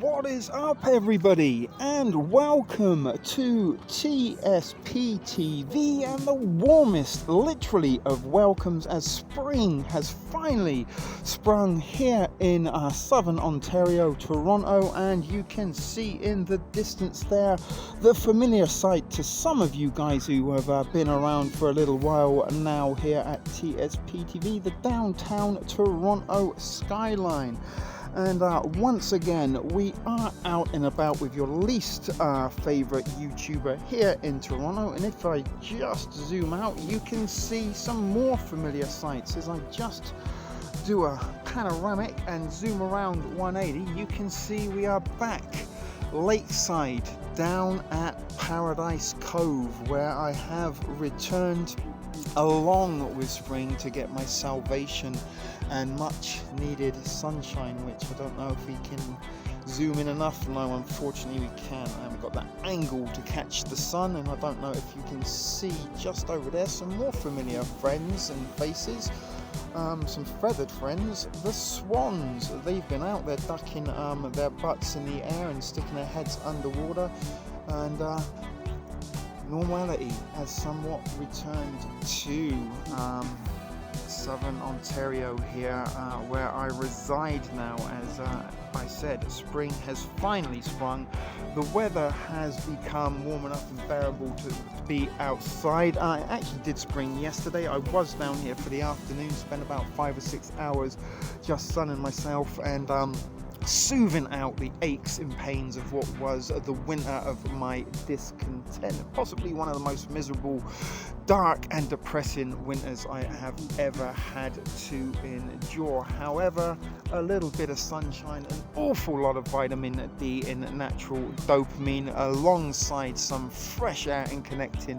What is up, everybody, and welcome to TspTv and the warmest, literally, of welcomes as spring has finally sprung here in southern Ontario, Toronto, and you can see in the distance there the familiar sight to some of you guys who have been around for a little while now here at TspTv, the downtown Toronto skyline. And once again, we are out and about with your least favorite YouTuber here in Toronto. And if I just zoom out, you can see some more familiar sights. As I just do a panoramic and zoom around 180, you can see we are back lakeside down at Paradise Cove, where I have returned along with spring to get my salvation and much needed sunshine, which I don't know if we can zoom in enough. No, unfortunately we can't. I haven't got that angle to catch the sun, and I don't know if you can see just over there some more familiar friends and faces, some feathered friends, the swans. They've been out there ducking their butts in the air and sticking their heads underwater, and normality has somewhat returned to southern Ontario here, where I reside now. As I said, spring has finally sprung. The weather has become warm enough and bearable to be outside. I actually did spring yesterday. I was down here for the afternoon, spent about 5 or 6 hours just sunning myself and soothing out the aches and pains of what was the winter of my discontent. Possibly one of the most miserable, dark and depressing winters I have ever had to endure. However, a little bit of sunshine, an awful lot of vitamin D and natural dopamine, alongside some fresh air and connecting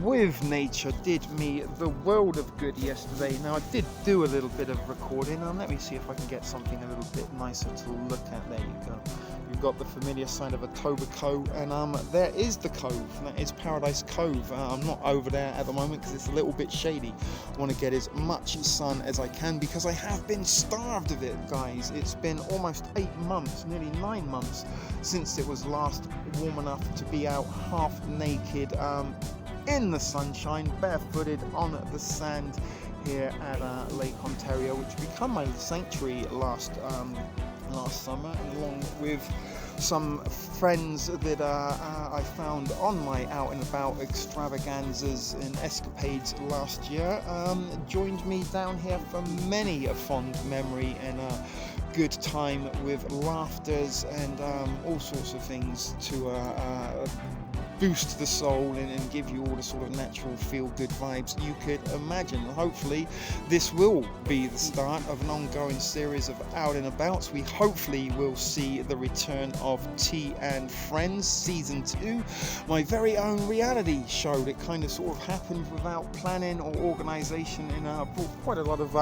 with nature, did me the world of good yesterday. Now, I did do a little bit of recording. Let me see if I can get something a little bit nicer to look at. There you go. You've got the familiar sign of Etobicoke, and there is the cove. That is Paradise Cove. I'm not over there at the moment because it's a little bit shady. I want to get as much sun as I can because I have been starved of it, guys. It's been almost 8 months, nearly 9 months, since it was last warm enough to be out half naked in the sunshine, barefooted on the sand here at Lake Ontario, which became my sanctuary last summer, along with some friends that I found on my out and about extravaganzas and escapades last year. Joined me down here for many a fond memory and a good time with laughters and all sorts of things to boost the soul and give you all the sort of natural feel-good vibes you could imagine. Hopefully this will be the start of an ongoing series of out and abouts. We hopefully will see the return of Tea and Friends Season 2, my very own reality show that kind of sort of happened without planning or organisation, and brought quite a lot of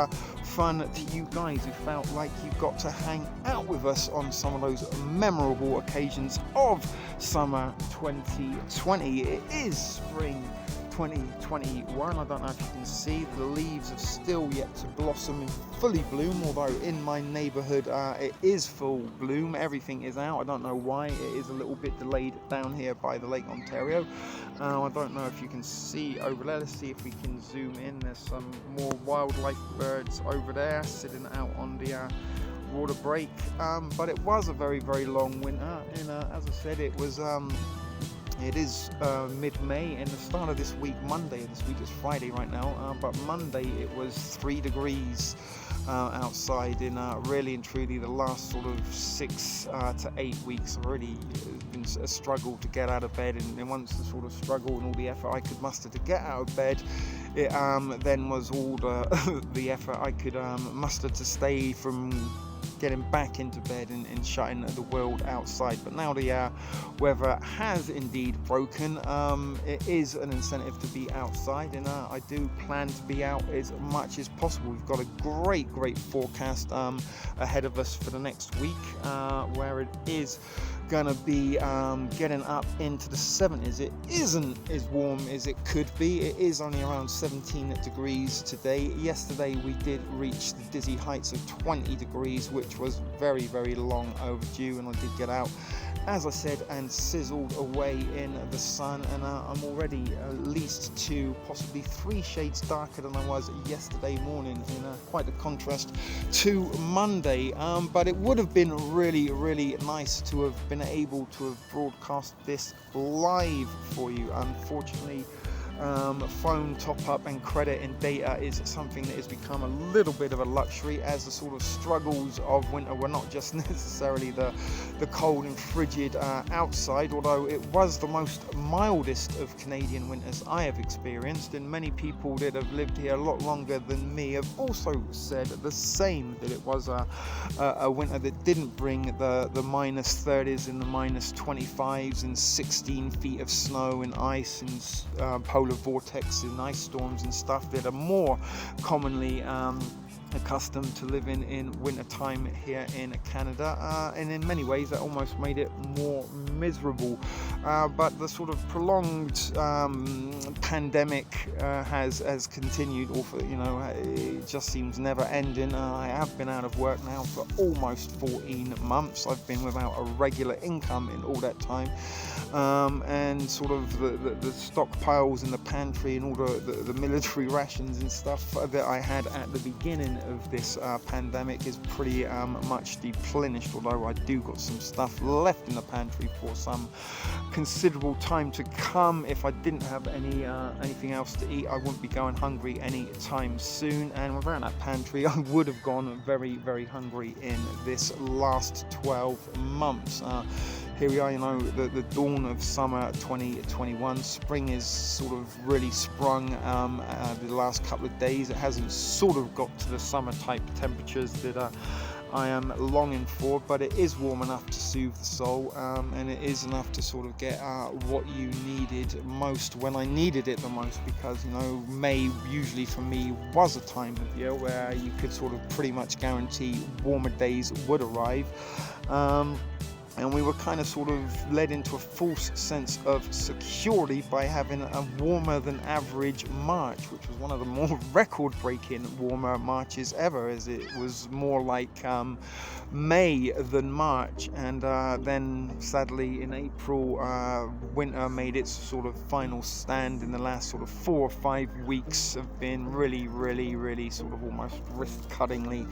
fun to you guys who felt like you got to hang out with us on some of those memorable occasions of summer 2020. It is spring 2021. I don't know if you can see, the leaves have still yet to blossom and fully bloom, although in my neighbourhood it is full bloom. Everything is out. I don't know why. It is a little bit delayed down here by the Lake Ontario. I don't know if you can see over there. Let's see if we can zoom in. There's some more wildlife birds over there sitting out on the water break, but it was a very, very long winter, and as I said, it is mid-May, and the start of this week, Monday, this week is Friday right now, but Monday it was 3 degrees outside, and really and truly the last sort of 6 to 8 weeks have really been a struggle to get out of bed, and once the sort of struggle and all the effort I could muster to get out of bed, it then was all the effort I could muster to stay from getting back into bed and shutting the world outside. But now the weather has indeed broken. It is an incentive to be outside, and I do plan to be out as much as possible. We've got a great forecast ahead of us for the next week, where it is gonna be getting up into the 70s. It isn't as warm as it could be. It is only around 17 degrees today. Yesterday we did reach the dizzy heights of 20 degrees, which was very, very long overdue, and I did get out, as I said, and sizzled away in the sun, and I'm already at least 2, possibly 3 shades darker than I was yesterday morning, in quite a contrast to Monday. But it would have been really, really nice to have been able to have broadcast this live for you. Unfortunately, phone top up and credit and data is something that has become a little bit of a luxury, as the sort of struggles of winter were not just necessarily the cold and frigid outside, although it was the most mildest of Canadian winters I have experienced, and many people that have lived here a lot longer than me have also said the same, that it was a winter that didn't bring the minus 30s and the minus 25s and 16 feet of snow and ice and polar vortex and ice storms and stuff that are more commonly accustomed to living in winter time here in Canada, and in many ways that almost made it more miserable. But the sort of prolonged pandemic has continued, or it just seems never ending. I have been out of work now for almost 14 months. I've been without a regular income in all that time, and sort of the stockpiles in the pantry and all the military rations and stuff that I had at the beginning of this pandemic is pretty much deplenished, although I do got some stuff left in the pantry for some considerable time to come. If I didn't have anything else to eat, I wouldn't be going hungry anytime soon, and without that pantry I would have gone very, very hungry in this last 12 months. Here we are, the dawn of summer 2021. Spring is sort of really sprung the last couple of days. It hasn't sort of got to the summer type temperatures that I am longing for, but it is warm enough to soothe the soul, and it is enough to sort of get what you needed most when I needed it the most, because May usually for me was a time of year where you could sort of pretty much guarantee warmer days would arrive. And we were kind of sort of led into a false sense of security by having a warmer than average March, which was one of the more record-breaking warmer Marches ever, as it was more like May than March. And then sadly in April, winter made its sort of final stand. In the last sort of 4 or 5 weeks have been really, really, really sort of almost wrist-cuttingly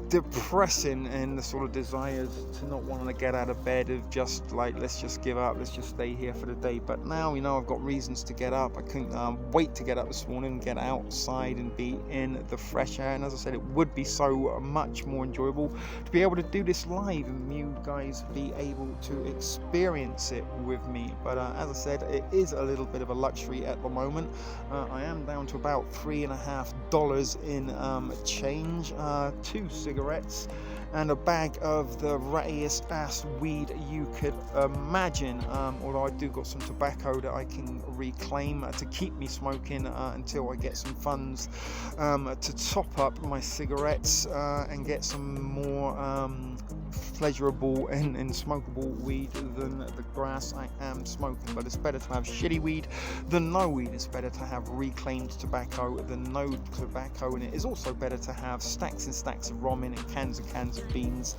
depressing, and the sort of desires to not want to get out of bed, of just like, let's just give up, let's just stay here for the day. But now I've got reasons to get up. I couldn't wait to get up this morning and get outside and be in the fresh air, and as I said, it would be so much more enjoyable to be able to do this live and you guys be able to experience it with me. But as I said, it is a little bit of a luxury at the moment. I am down to about $3.50 in change, 2 cigarettes and a bag of the rattiest ass weed you could imagine, although I do got some tobacco that I can reclaim to keep me smoking until I get some funds to top up my cigarettes and get some more pleasurable and smokable weed than the grass I am smoking. But it's better to have shitty weed than no weed. It's better to have reclaimed tobacco than no tobacco, and it is also better to have stacks and stacks of ramen and cans of beans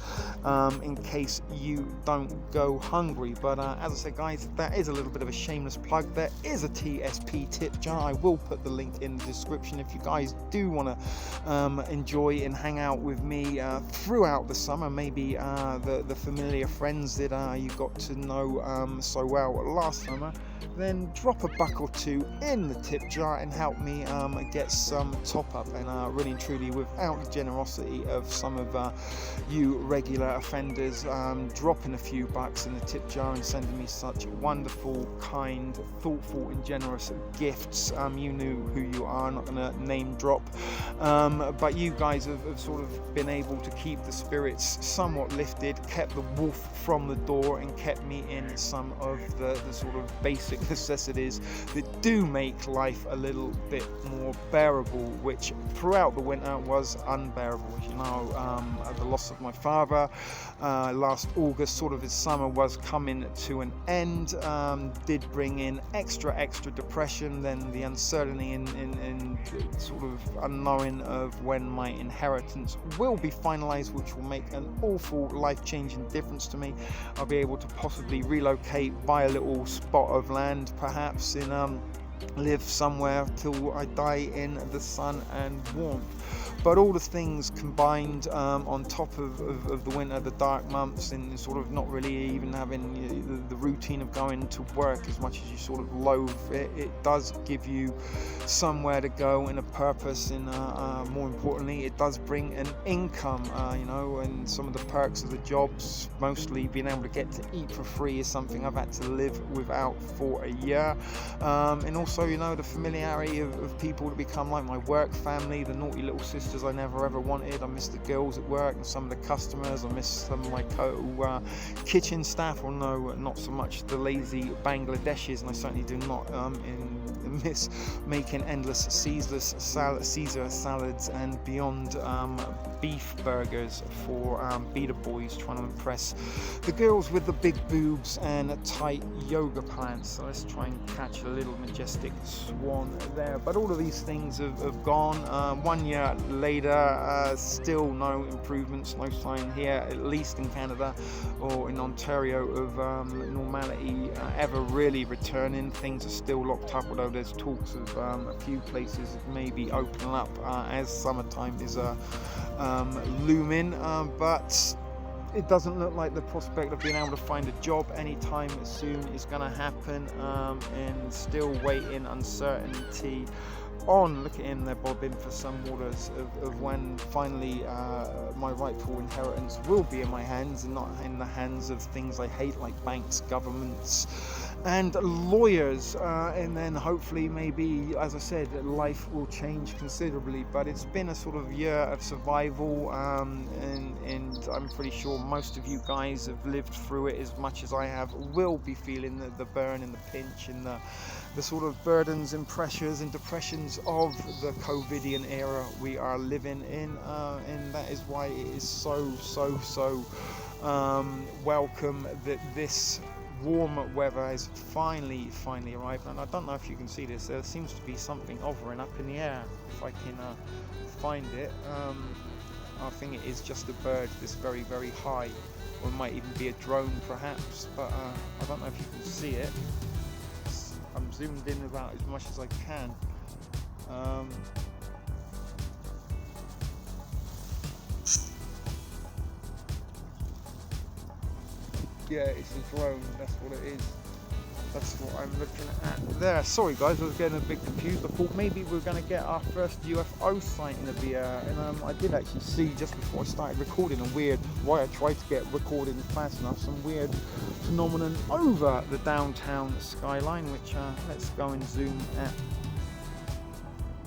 in case you don't go hungry. But as I said, guys, that is a little bit of a shameless plug. There is a TSP tip jar. I will put the link in the description if you guys do want to enjoy and hang out with me throughout the summer. Maybe the familiar friends that you got to know so well last summer, then drop a buck or two in the tip jar and help me get some top up. And really and truly, without the generosity of some of you regular offenders dropping a few bucks in the tip jar and sending me such wonderful, kind, thoughtful and generous gifts, you knew who you are. I'm not going to name drop, but you guys have sort of been able to keep the spirits somewhat lifted, kept the wolf from the door, and kept me in some of the sort of basic basic necessities that do make life a little bit more bearable, which throughout the winter was unbearable. As you know, the loss of my father last August, sort of his summer was coming to an end, did bring in extra depression, then the uncertainty in sort of unknowing of when my inheritance will be finalized, which will make an awful life-changing difference to me. I'll be able to possibly relocate, buy a little spot of land perhaps in live somewhere till I die in the sun and warmth. But all the things combined, on top of the winter, the dark months, and sort of not really even having the routine of going to work as much as you sort of loathe it, it does give you somewhere to go and a purpose, and more importantly, it does bring an income, and some of the perks of the jobs, mostly being able to get to eat for free, is something I've had to live without for a year. And also, the familiarity of people to become like my work family, the naughty little sisters I never ever wanted. I miss the girls at work and some of the customers. I miss some of my kitchen staff, or no, not so much the lazy Bangladeshis, and I certainly do not miss making endless Caesar salads and beyond beef burgers for beta boys, trying to impress the girls with the big boobs and tight yoga pants. So let's try and catch a little majestic swan there. But all of these things have gone. 1 year later, still no improvements, no sign here, at least in Canada or in Ontario, of normality ever really returning. Things are still locked up, although there's talks of a few places maybe opening up as summertime is looming, but it doesn't look like the prospect of being able to find a job anytime soon is going to happen, and still waiting uncertainty on. Look at him, they're bobbing for some waters of when finally my rightful inheritance will be in my hands and not in the hands of things I hate, like banks, governments and lawyers, and then hopefully maybe, as I said, life will change considerably. But it's been a sort of year of survival, and I'm pretty sure most of you guys have lived through it as much as I have, will be feeling the burn and the pinch and the sort of burdens and pressures and depressions of the COVIDian era we are living in, and that is why it is so welcome that this warm weather has finally arrived. And I don't know if you can see this, there seems to be something hovering up in the air, if I can find it. I think it is just a bird that's very high, or it might even be a drone perhaps, but I don't know if you can see it. I'm zoomed in about as much as I can. Yeah, it's a drone, that's what it is. That's what I'm looking at there. Sorry guys, I was getting a bit confused. I thought maybe we were going to get our first UFO sighting of the air, and I did actually see, just before I started recording, why I tried to get recording fast enough, some weird phenomenon over the downtown skyline, which let's go and zoom at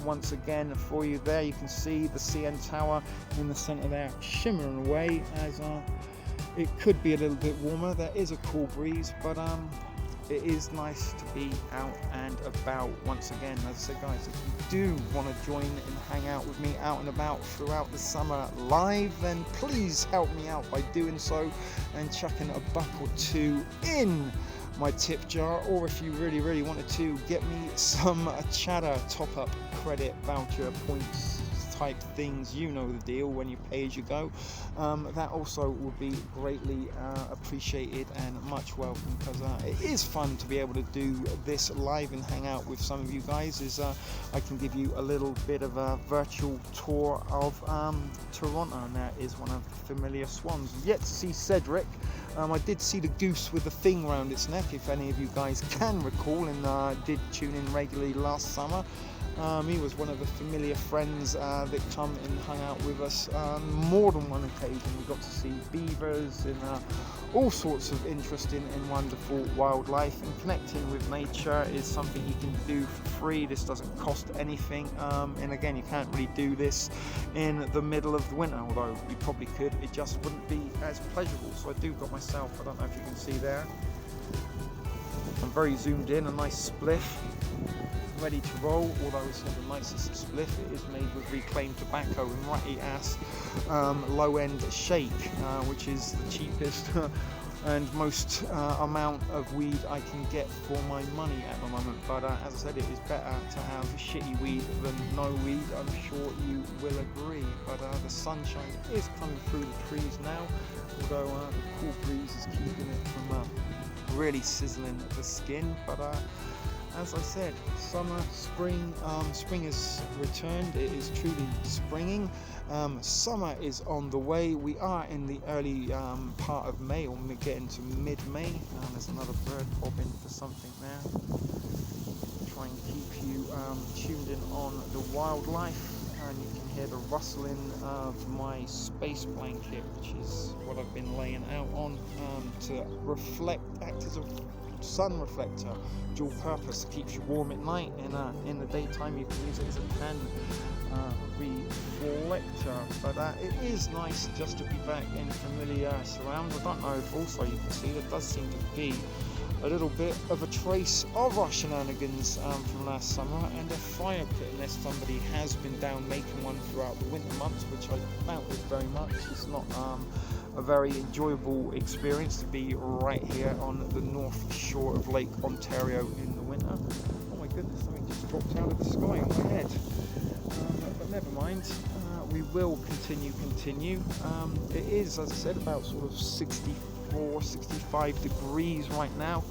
once again for you. There you can see the CN Tower in the centre there, shimmering away as it could be a little bit warmer. There is a cool breeze, but it is nice to be out and about once again. As I said guys, if you do want to join and hang out with me out and about throughout the summer live, then please help me out by doing so and chucking a buck or two in my tip jar, or if you really wanted to get me some chatter, top up, credit, voucher, points type things, you know the deal, when you pay as you go, that also would be greatly appreciated and much welcome, because it is fun to be able to do this live and hang out with some of you guys. I can give you a little bit of a virtual tour of Toronto, and that is one of the familiar swans. Yet to see Cedric. I did see the goose with the thing round its neck, if any of you guys can recall, and did tune in regularly last summer. He was one of the familiar friends that come and hung out with us more than one occasion. We got to see beavers and all sorts of interesting and wonderful wildlife, and connecting with nature is something you can do for free. This doesn't cost anything, and again, you can't really do this in the middle of the winter, although you probably could, it just wouldn't be as pleasurable. So I do got myself, I don't know if you can see there, I'm very zoomed in, a nice spliff, ready to roll. Although it's not the nicest spliff, it is made with reclaimed tobacco and ratty ass low end shake, which is the cheapest and most amount of weed I can get for my money at the moment. But as I said, it is better to have shitty weed than no weed. I'm sure you will agree. But the sunshine is coming through the trees now, although the cool breeze is keeping it from really sizzling the skin. But as I said, summer, spring, spring has returned. It is truly springing. Summer is on the way. We are in the early part of May, or getting to mid-May. There's another bird bobbing for something now. Try and keep you tuned in on the wildlife, and you can hear the rustling of my space blanket, which is what I've been laying out on to act as a sun reflector, dual purpose, keeps you warm at night, and in the daytime you can use it as a tan reflector. But it is nice just to be back in familiar surrounds. I don't know if also you can see there does seem to be a little bit of a trace of our shenanigans from last summer, and a fire pit, unless somebody has been down making one throughout the winter months, which I doubt it very much. It's not a very enjoyable experience to be right here on the north shore of Lake Ontario in the winter. Oh my goodness, something just dropped out of the sky on my head. But never mind, we will continue. It is, as I said, about sort of 64, 65 degrees right now.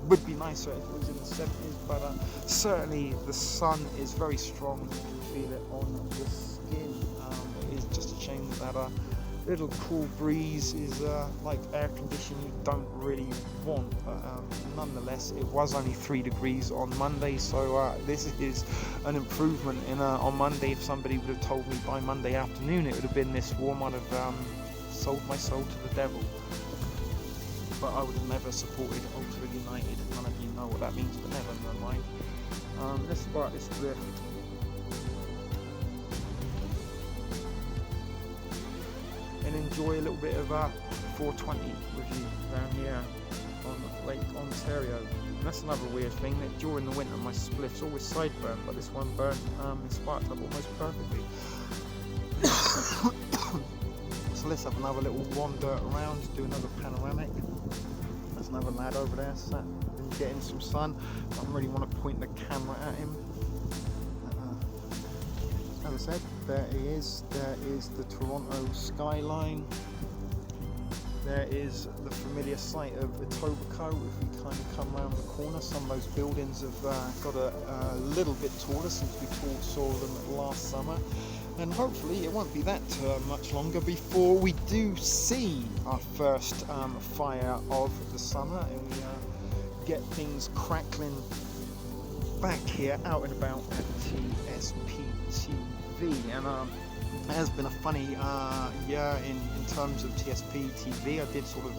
Would be nicer if it was in the 70s, but certainly the sun is very strong. You can feel it on the skin. It is just a shame that little cool breeze is like air conditioning you don't really want, but nonetheless it was only 3 degrees on Monday, so this is an improvement on Monday. If somebody would have told me by Monday afternoon it would have been this warm, I'd have sold my soul to the devil. But I would have never supported Ultra United. None of you know what that means, but never mind. Let's start this lift. And enjoy a little bit of 420 with you down here on Lake Ontario. And that's another weird thing, that during the winter my spliff's always sideburn, but this one burnt and sparked up almost perfectly. So let's have another little wander around, do another panoramic. There's another lad over there sat getting some sun. I don't really want to point the camera at him. As I said, there he is. There is the Toronto skyline. There is the familiar site of Etobicoke. If we kind of come around the corner, some of those buildings have got a little bit taller since we saw them last summer. And hopefully it won't be that much longer before we do see our first fire of the summer, and we get things crackling back here out and about at TspTv. And it has been a funny year in terms of TspTv. I did sort of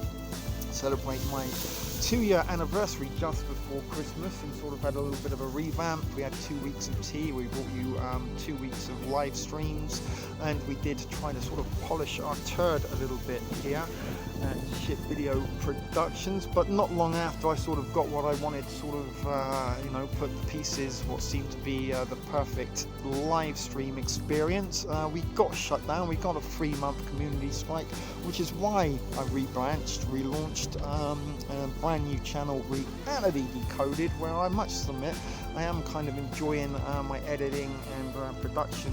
celebrate my 2-year anniversary just before Christmas and sort of had a little bit of a revamp. We had 2 weeks of tea, we brought you 2 weeks of live streams, and we did try to sort of polish our turd a little bit here at Shit Video Productions. But not long after I sort of got what I wanted, sort of put the pieces what seemed to be the perfect live stream experience, we got shut down. We got a 3-month community strike, which is why I relaunched a brand new channel, Reality Decoded, where I must admit I am kind of enjoying my editing and production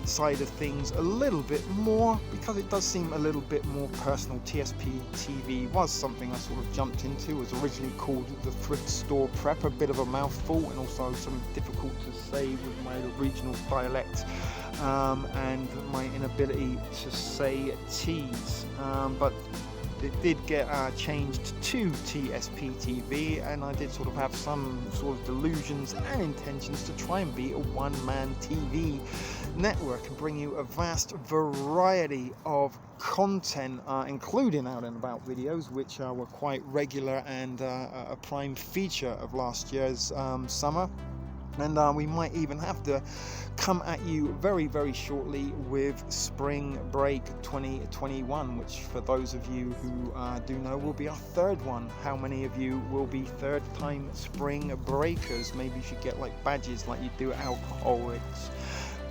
side of things a little bit more, because it does seem a little bit more personal. TspTv was something I sort of jumped into. It was originally called the Thrift Store Prep, a bit of a mouthful and also something difficult to say with my regional dialect and my inability to say T's, but it did get changed to TspTv, and I did sort of have some sort of delusions and intentions to try and be a one-man TV network and bring you a vast variety of content, including out and about videos, which were quite regular and a prime feature of last year's summer. And we might even have to come at you very, very shortly with Spring Break 2021, which for those of you who do know will be our third one. How many of you will be third time spring breakers? Maybe you should get like badges like you do at alcoholics.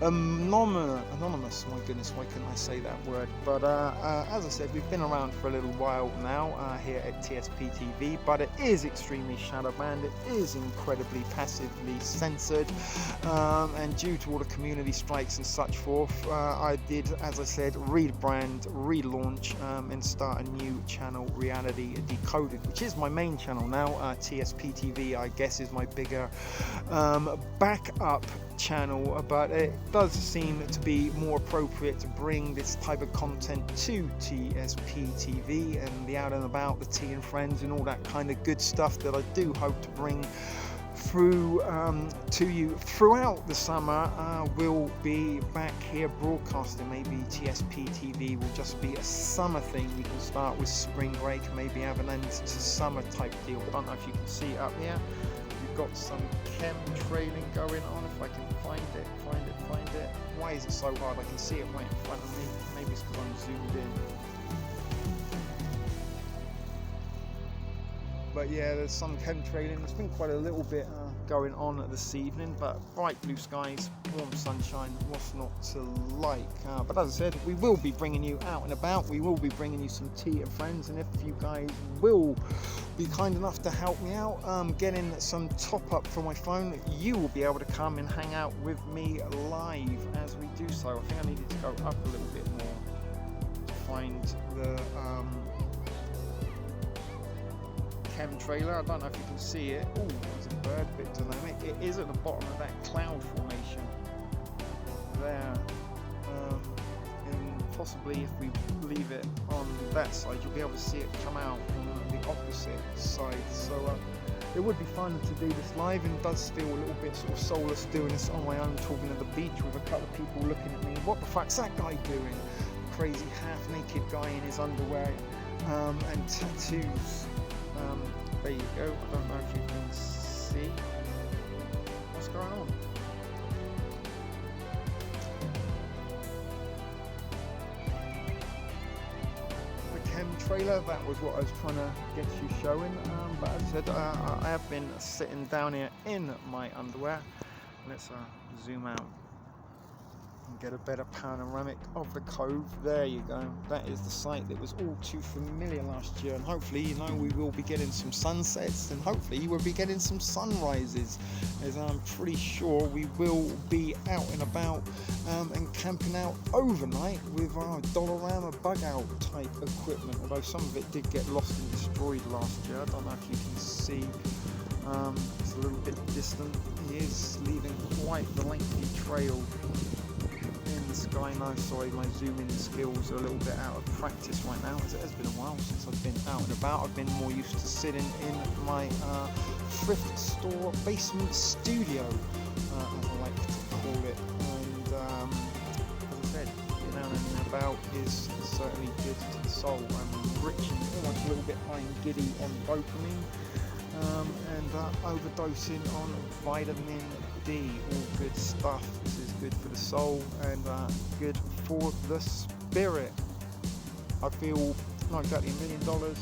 Anonymous, my goodness, why couldn't I say that word? But as I said, we've been around for a little while now here at TspTv, but it is extremely shadow banned, it is incredibly passively censored, and due to all the community strikes and such forth, I did, as I said, rebrand, relaunch, and start a new channel, Reality Decoded, which is my main channel now. TspTv, I guess, is my bigger backup channel, but it does seem to be more appropriate to bring this type of content to TspTv and the out and about, the tea and friends and all that kind of good stuff that I do hope to bring through to you throughout the summer. We'll be back here broadcasting. Maybe TspTv will just be a summer thing. We can start with spring break, maybe have an end to summer type deal. I don't know if you can see it up here. We've got some chemtrailing going on. If I can find it. Why is it so hard? I can see it right in front of me. Maybe it's because I'm zoomed in. But yeah, there's some chemtrailing. There's been quite a little bit going on this evening, but bright blue skies, warm sunshine, what's not to like? But as I said, we will be bringing you out and about. We will be bringing you some tea and friends, and if you guys will be kind enough to help me out getting some top up for my phone, you will be able to come and hang out with me live as we do so. I think I needed to go up a little bit more to find the chem trailer. I don't know if you can see it. Oh, there's a bird, bit dynamic. It is at the bottom of that cloud formation there, and possibly if we leave it on that side, you'll be able to see it come out on the opposite side. So it would be fun to do this live, and it does feel a little bit sort of soulless doing this on my own, talking at the beach with a couple of people looking at me. What the fuck's that guy doing? Crazy half-naked guy in his underwear and tattoos. There you go. I don't know if you can see what's going on. The chem trailer, that was what I was trying to get you showing. But as I said, I have been sitting down here in my underwear. Let's zoom out and get a better panoramic of the cove. There you go. That is the site that was all too familiar last year, and hopefully, you know, we will be getting some sunsets, and hopefully you will be getting some sunrises, as I'm pretty sure we will be out and about and camping out overnight with our Dollarama bug out type equipment, although some of it did get lost and destroyed last year. I don't know if you can see. It's a little bit distant. He is leaving quite the lengthy trail in the sky now. Sorry, my zooming skills are a little bit out of practice right now, as it has been a while since I've been out and about. I've been more used to sitting in my thrift store basement studio, as I like to call it. And as I said, being out and about is certainly good to the soul. I'm rich and almost a little bit high and giddy on dopamine, and overdosing on vitamin D. All good stuff. This is good for the soul and good for the spirit. I feel not exactly $1 million,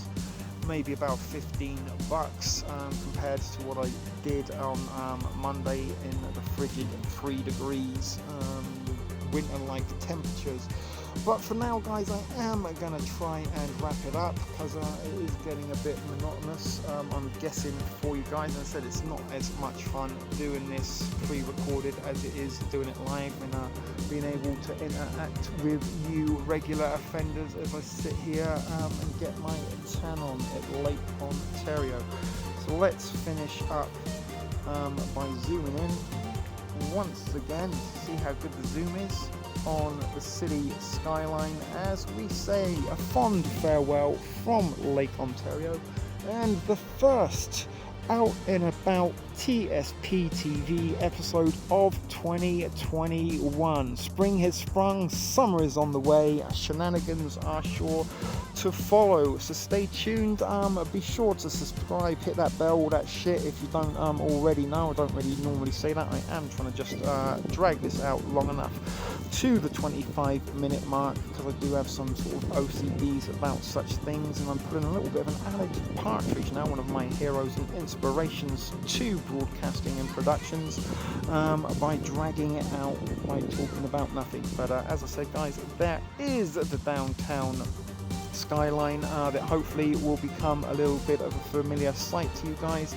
maybe about $15 compared to what I did on Monday in the frigid 3 degrees, winter-like temperatures. But for now, guys, I am going to try and wrap it up because it is getting a bit monotonous. I'm guessing for you guys, as I said, it's not as much fun doing this pre-recorded as it is doing it live, and being able to interact with you regular offenders as I sit here and get my tan on at Lake Ontario. So let's finish up by zooming in once again to see how good the zoom is on the city skyline as we say a fond farewell from Lake Ontario and the first out and about TspTv episode of 2021. Spring has sprung, summer is on the way, shenanigans are sure to follow, so stay tuned. Be sure to subscribe, hit that bell, all that shit if you don't already know. I don't really normally say that. I am trying to just drag this out long enough to the 25-minute mark, because I do have some sort of OCDs about such things, and I'm putting a little bit of an Alex Partridge, now one of my heroes and inspirations to broadcasting and productions, by dragging it out by talking about nothing. But as I said, guys, there is the downtown skyline that hopefully will become a little bit of a familiar sight to you guys,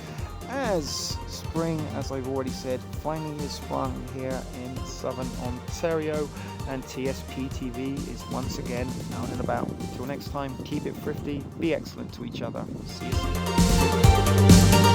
as spring, as I've already said, finally is sprung here in southern Ontario, and TspTv is once again out and about. Until next time, keep it thrifty, be excellent to each other. See you soon.